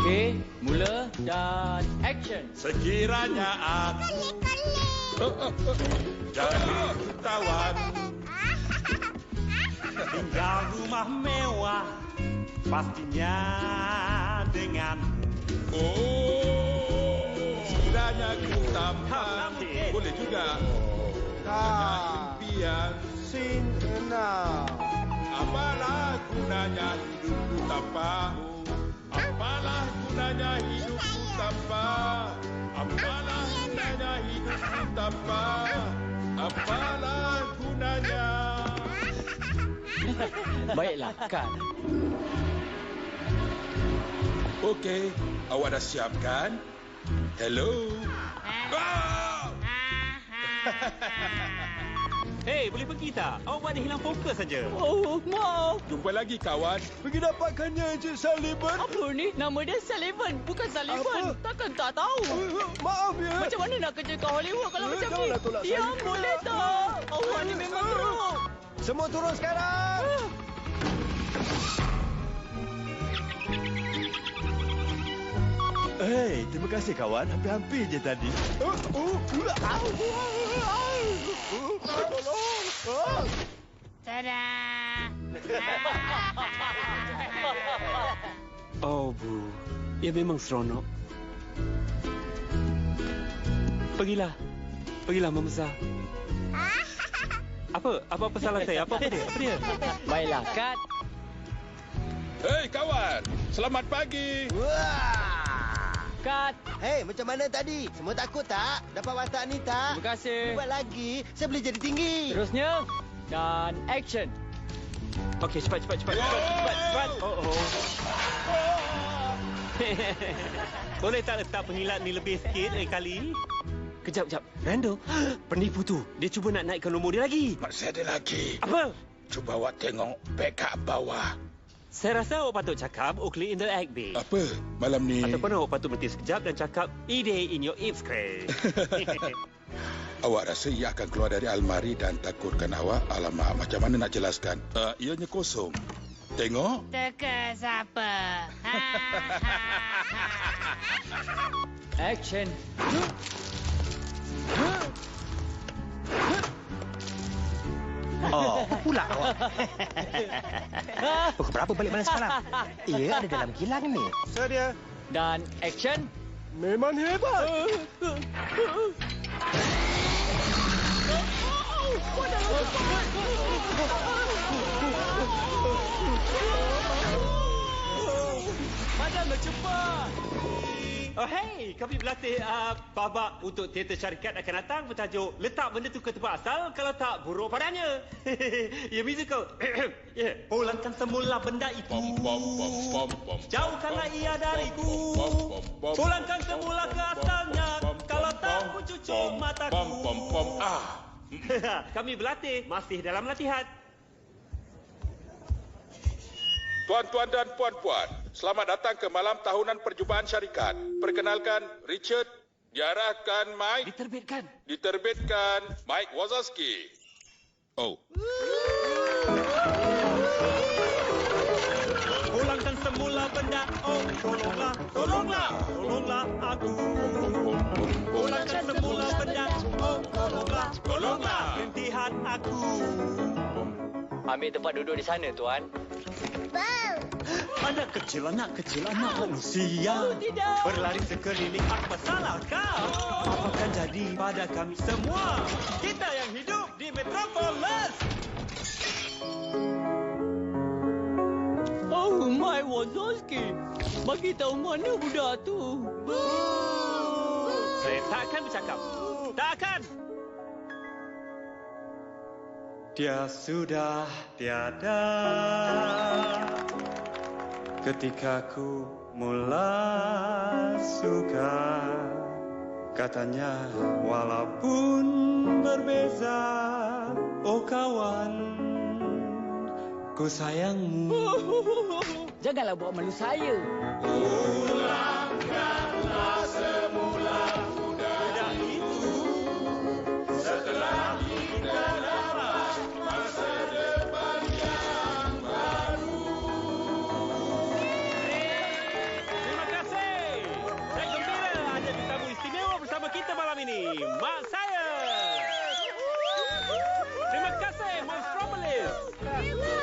Okey, mula dan action. Sekiranya aku jadi jutawan, tinggal rumah mewah, pastinya dengan sekiranya ku tampan, boleh juga. Impian Sin enam. apalah gunanya hidupku tanpa, apalah gunanya hidupku tanpa, apalah gunanya hidupku tanpa, apalah gunanya. Baiklah, Kad. Okey, awak dah siap kan? Hello. Hei, boleh pergi tak? Awak buat dia hilang fokus saja. Oh, maaf. Jumpa lagi kawan. Pergi dapatkannya Encik Sullivan. Apa ni? Nama dia Sullivan, bukan Sullivan. Apa? Takkan tak tahu. Maaf ya. Macam mana nak kerja kat Hollywood kalau macam ni? Janganlah tolak Ya, saya. boleh tak? Awak ni memang teruk. Semua turun sekarang. Hei, terima kasih kawan. Hampir-hampir je tadi. Tolong. Tada! Oh, Bu. Ia memang seronok. Pergilah. Pergilah, membesar. Apa salah saya? Apa dia? Apa dia? Baiklah, Kad. Hei kawan, selamat pagi. Wah. Kad. Hei, macam mana tadi? Semua takut tak? Dapat watak ni tak? Terima kasih. Buat lagi, saya boleh jadi tinggi. Terusnya dan action. Okey, cepat. Oh. Boleh tak letak pengilat ni lebih sikit kali? Kejap. Randall, penipu tu. Dia cuba nak naikkan nombor dia lagi. Masih ada lagi. Apa? Cuba awak tengok backup bawah. Saya rasa awak patut cakap Oakley in the egg bay. Apa? Malam ni... Ataupun awak patut berhenti sekejap dan cakap Ide in your eats craze. Awak rasa ia akan keluar dari almari dan takutkan awak? Alamak, macam mana nak jelaskan? Ianya kosong. Tengok. Teka siapa? Action. Oh, pula awak. Pukul berapa balik malam semalam? Ia ada dalam kilang ni. Sedia. Dan action. Memang hebat. Madam bercepat. Oh, hey, kami berlatih babak untuk teater syarikat akan datang bertajuk Letak Benda Tu ke Tempat Asal, kalau tak buruk padanya. Ya, musical. Pulangkan semula benda itu. Jauhkanlah ia dariku. Pulangkan semula ke asalnya, kalau tak pun cucuk mataku. Kami berlatih, masih dalam latihan. Tuan-tuan dan puan-puan, selamat datang ke malam tahunan perjumpaan syarikat. Perkenalkan, Richard, diarahkan Mike, diterbitkan Mike Wazowski. Oh. Pulangkan semula benda, oh tolonglah aku. Pulangkan semula benda, oh tolonglah hentikan aku. Ambil tempat duduk di sana, Tuan. Anak kecil manusia. Tidak. Berlari sekeliling, apa salah kau? Apa akan jadi pada kami semua? Kita yang hidup di Metropolis. Oh, Mike Wazowski. Bagi tahu mana budak tu. Saya takkan bercakap. Takkan. Dia sudah tiada ketika ku mula suka. Katanya walaupun berbeza, oh kawan, ku sayangmu. Janganlah buat malu saya. Pulangkanlah semula Budak itu setelah kita dapat masa depan yang baru. terima kasih. kita malam ini, mak saya. Terima kasih, Monstropolis.